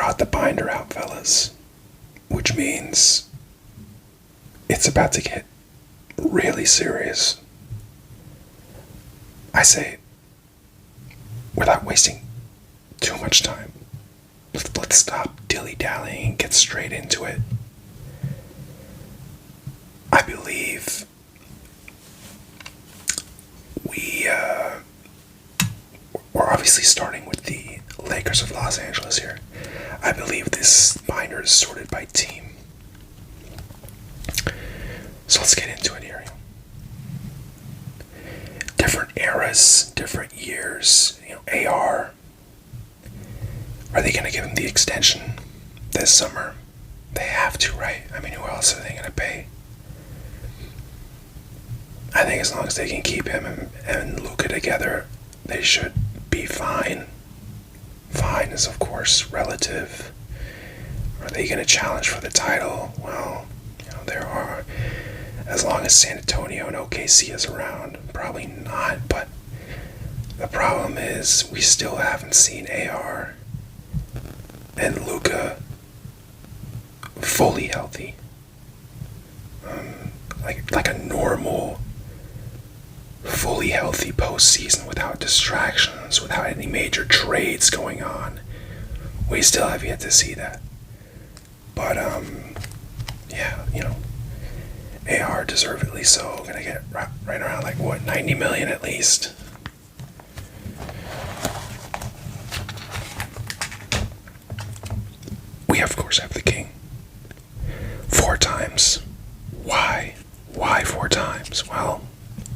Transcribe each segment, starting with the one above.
brought the binder out, fellas, which means it's about to get really serious. I say, without wasting too much time, let's stop dilly-dallying and get straight into it. I believe we're obviously starting with the Lakers of Los Angeles here. I believe this binder is sorted by team. So let's get into it here. Different eras, different years. AR. Are they going to give him the extension this summer? They have to, right? I mean, who else are they going to pay? I think as long as they can keep him and Luka together, they should be fine. Fine is, of course, relative. Are they going to challenge for the title? Well, there are. As long as San Antonio and OKC is around, probably not. But the problem is we still haven't seen AR and Luka fully healthy. Like a normal, fully healthy postseason without distractions, without any major trades going on. We still have yet to see that. But, yeah, AR deservedly so. Gonna get right around, 90 million at least. We, of course, have the king. 4 times. Why? Why 4 times? Well,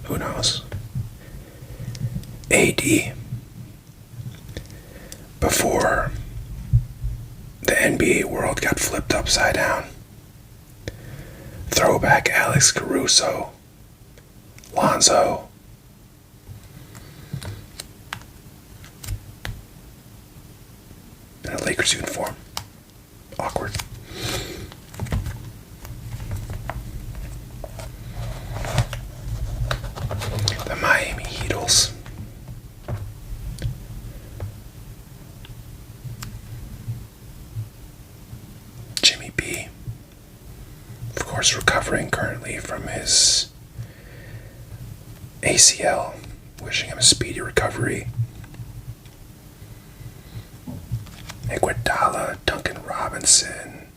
who knows? AD. Before the NBA world got flipped upside down. Throwback Alex Caruso. Lonzo. In a Lakers uniform. Awkward. The Miami Heatles. Jimmy B. Of course, recovering currently from his ACL. Wishing him a speedy recovery. Iguodala, Duncan Robinson.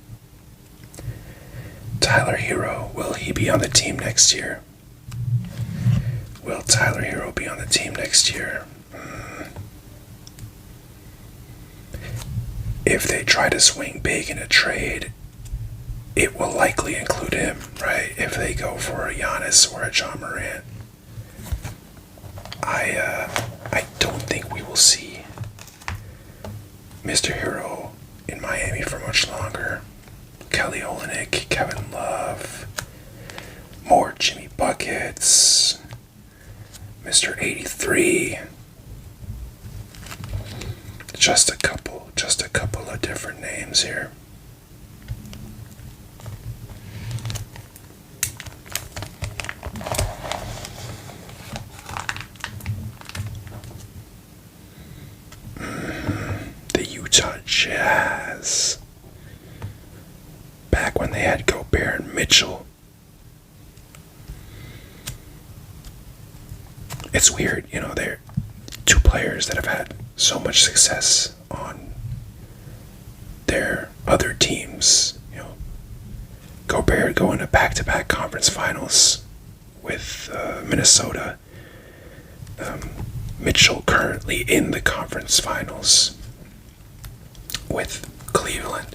Tyler Hero, will he be on the team next year? Will Tyler Hero be on the team next year? If they try to swing big in a trade, it will likely include him, right? If they go for a Giannis or a John Morant. I don't think we will see Mr. Hero in Miami for much longer. Kelly Olynyk, Kevin Love, more Jimmy Buckets, Mr. 83. Just a couple of different names here. The Utah Jazz. Back when they had Gobert and Mitchell. It's weird, they're 2 players that have had so much success on their other teams. Gobert going to back-to-back conference finals with Minnesota. Mitchell currently in the conference finals with Cleveland.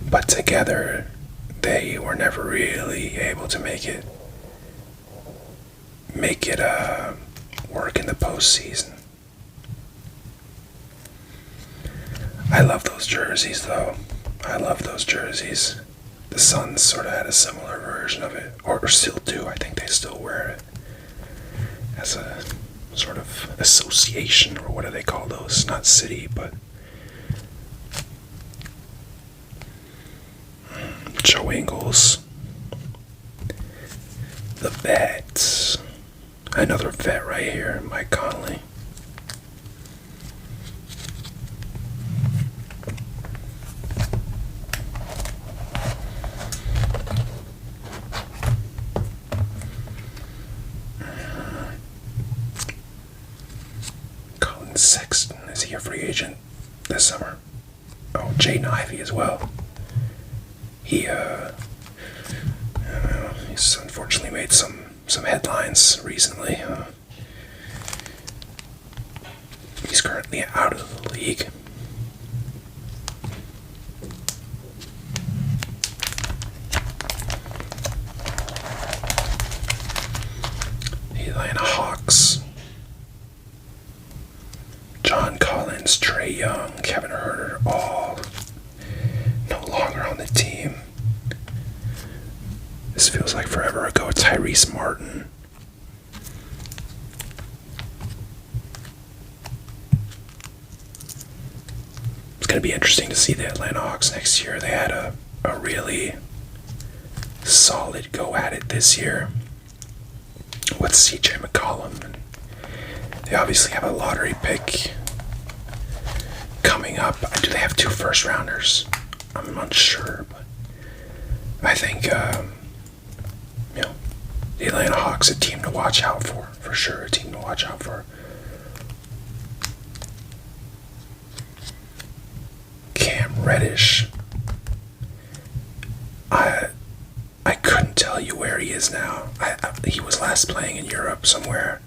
But together, they were never really able to make it work in the postseason. I love those jerseys, though. I love those jerseys. The Suns sort of had a similar version of it, or still do. I think they still wear it as a sort of association, or what do they call those? Not city, but Joe Ingles. The Vets. Another vet right here, Mike Conley. Sexton, is he a free agent this summer? Oh, Jaden Ivey as well. He's unfortunately made some headlines recently. He's currently out of the league. The Atlanta Hawks. John Collins, Trae Young, Kevin Huerter, all no longer on the team. This feels like forever ago. Tyrese Martin. It's going to be interesting to see the Atlanta Hawks next year. They had a really solid go at it this year with CJ McCollum. They obviously have a lottery pick coming up. Do they have 2 first rounders? I'm unsure, but I think the Atlanta Hawks a team to watch out for sure. A team to watch out for. Cam Reddish. I couldn't tell you where he is now. He was last playing in Europe somewhere.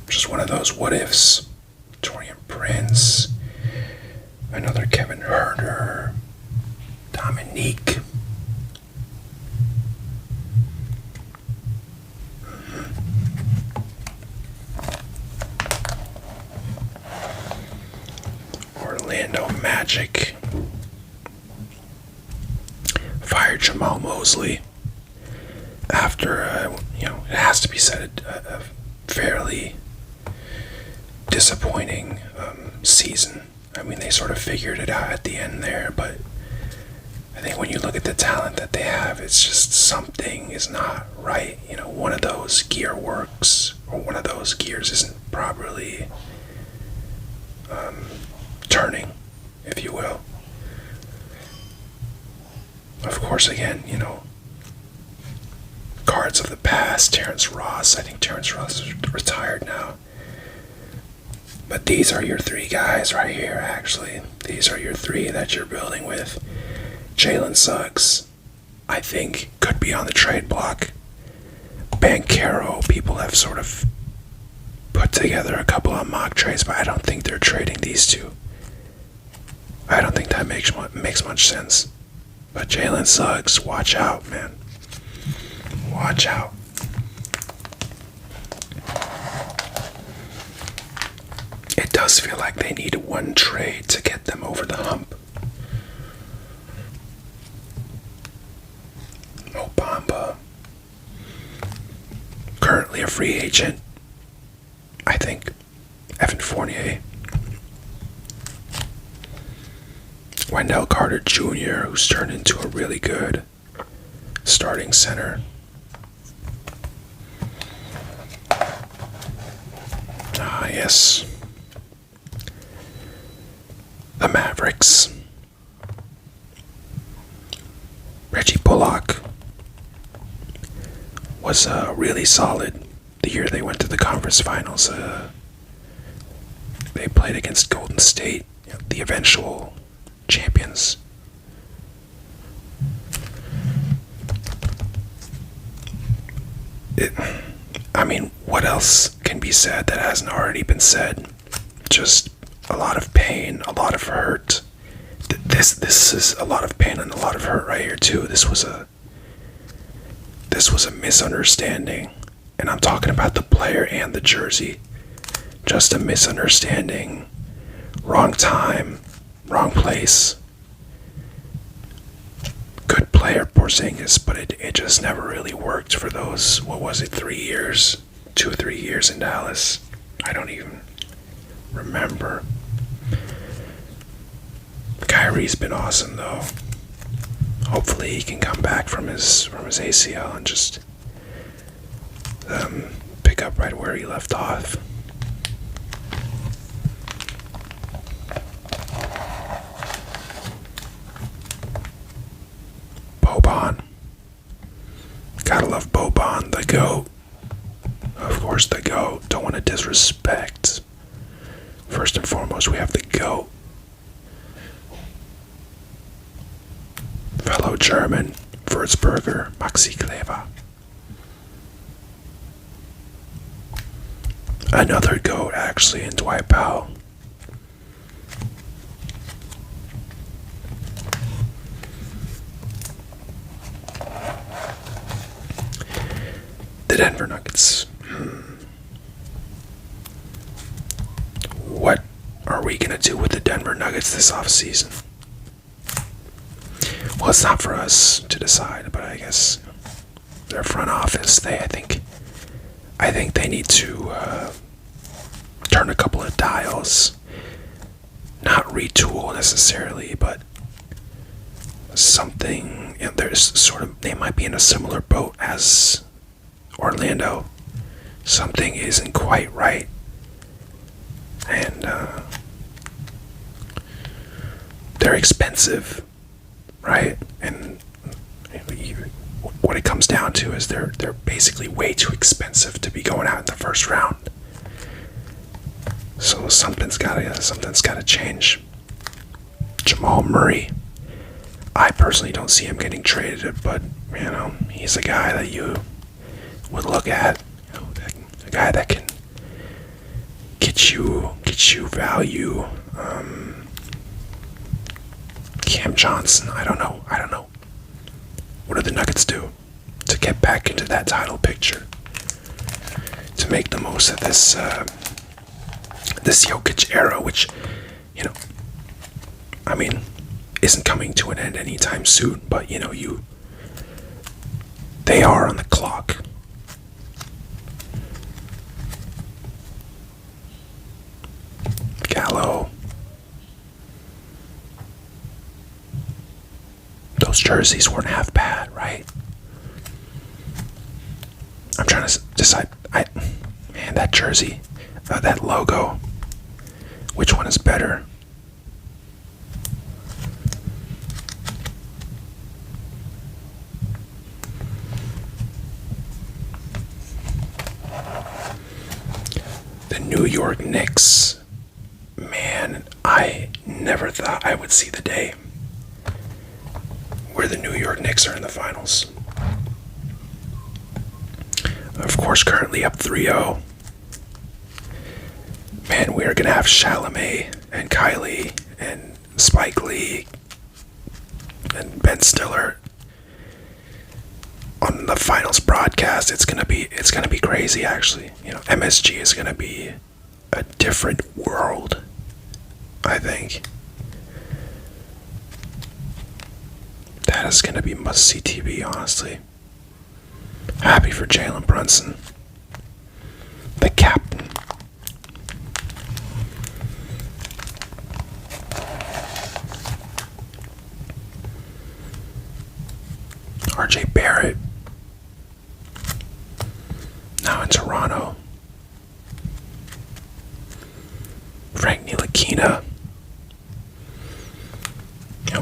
Just one of those what ifs. Torian Prince. Another Kevin Huerter. Dominique. Orlando Magic fired Jamal Mosley after, it has to be said, a fairly disappointing season. I mean, they sort of figured it out at the end there, but I think when you look at the talent that they have, it's just something is not right. One of those gear works, or one of those gears isn't properly turning, if you will. Of course, again, cards of the past, Terrence Ross. I think Terrence Ross is retired now. But these are your 3 guys right here, actually. These are your 3 that you're building with. Jalen Suggs, I think, could be on the trade block. Banchero, people have sort of put together a couple of mock trades, but I don't think they're trading these 2. I don't think that makes much sense. But Jalen Suggs, watch out, man. Watch out. It does feel like they need one trade to get them over the hump. Mo Bamba, currently a free agent, I think. Evan Fournier. Wendell Carter Jr., who's turned into a really good starting center. Yes. The Mavericks. Reggie Bullock was really solid the year they went to the conference finals. They played against Golden State, the eventual champions. What else can be said that hasn't already been said? Just a lot of pain, a lot of hurt. This is a lot of pain and a lot of hurt right here too. This was a misunderstanding, and I'm talking about the player and the jersey. Just a misunderstanding. Wrong time, wrong place. Good player, Porzingis, but it just never really worked for those, 3 years? 2 or 3 years in Dallas. I don't even remember. Kyrie's been awesome though. Hopefully he can come back from his ACL and just pick up right where he left off. Boban. Gotta love Boban, the GOAT. Of course, the GOAT. Don't want to disrespect. First and foremost, we have the GOAT. Fellow German, Würzburger, Maxi Kleber. Another GOAT, actually, in Dwight Powell. The Denver Nuggets. What are we going to do with the Denver Nuggets this offseason? Well, it's not for us to decide, but I guess their front office, I think they need to turn a couple of dials. Not retool necessarily, but something. There's sort of, they might be in a similar boat as Orlando. Something isn't quite right, and they're expensive, right? And what it comes down to is they're basically way too expensive to be going out in the first round. So something's gotta change. Jamal Murray, I personally don't see him getting traded, but he's a guy that you would look at, a guy that can get you value. Cam Johnson, I don't know. What do the Nuggets do to get back into that title picture? To make the most of this Jokic era, which, isn't coming to an end anytime soon, but they are on the clock. Gallo. Those jerseys weren't half bad, right? I'm trying to decide. That jersey, that logo, which one is better? The New York Knicks. Man, I never thought I would see the day where the New York Knicks are in the finals. Of course, currently up 3-0. Man, we are going to have Chalamet and Kylie and Spike Lee and Ben Stiller on the finals broadcast. It's gonna be crazy, actually. MSG is gonna be a different world, I think. That is gonna be must-see TV, honestly. Happy for Jalen Brunson, the captain. RJ Barrett, now in Toronto. Frank Ntilikina.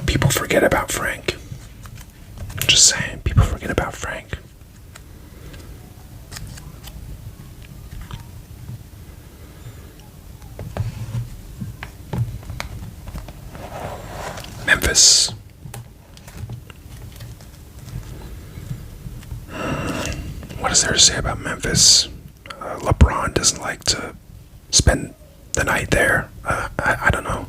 People forget about Frank. I'm just saying, people forget about Frank. Memphis. What is there to say about Memphis? LeBron doesn't like to spend the night there. I don't know.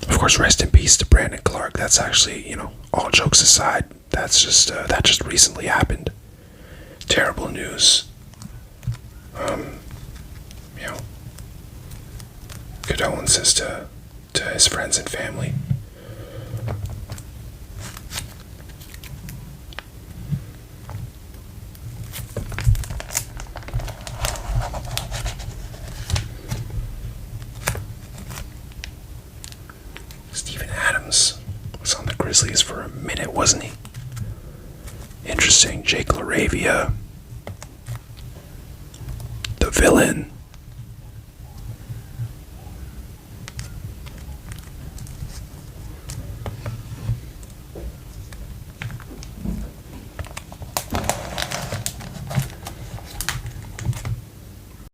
Of course, rest in peace to Brandon Clark. That's actually, all jokes aside, that just recently happened. Terrible news. Condolences to his friends and family. Steven Adams was on the Grizzlies for a minute, wasn't he? Interesting. Jake LaRavia, the villain.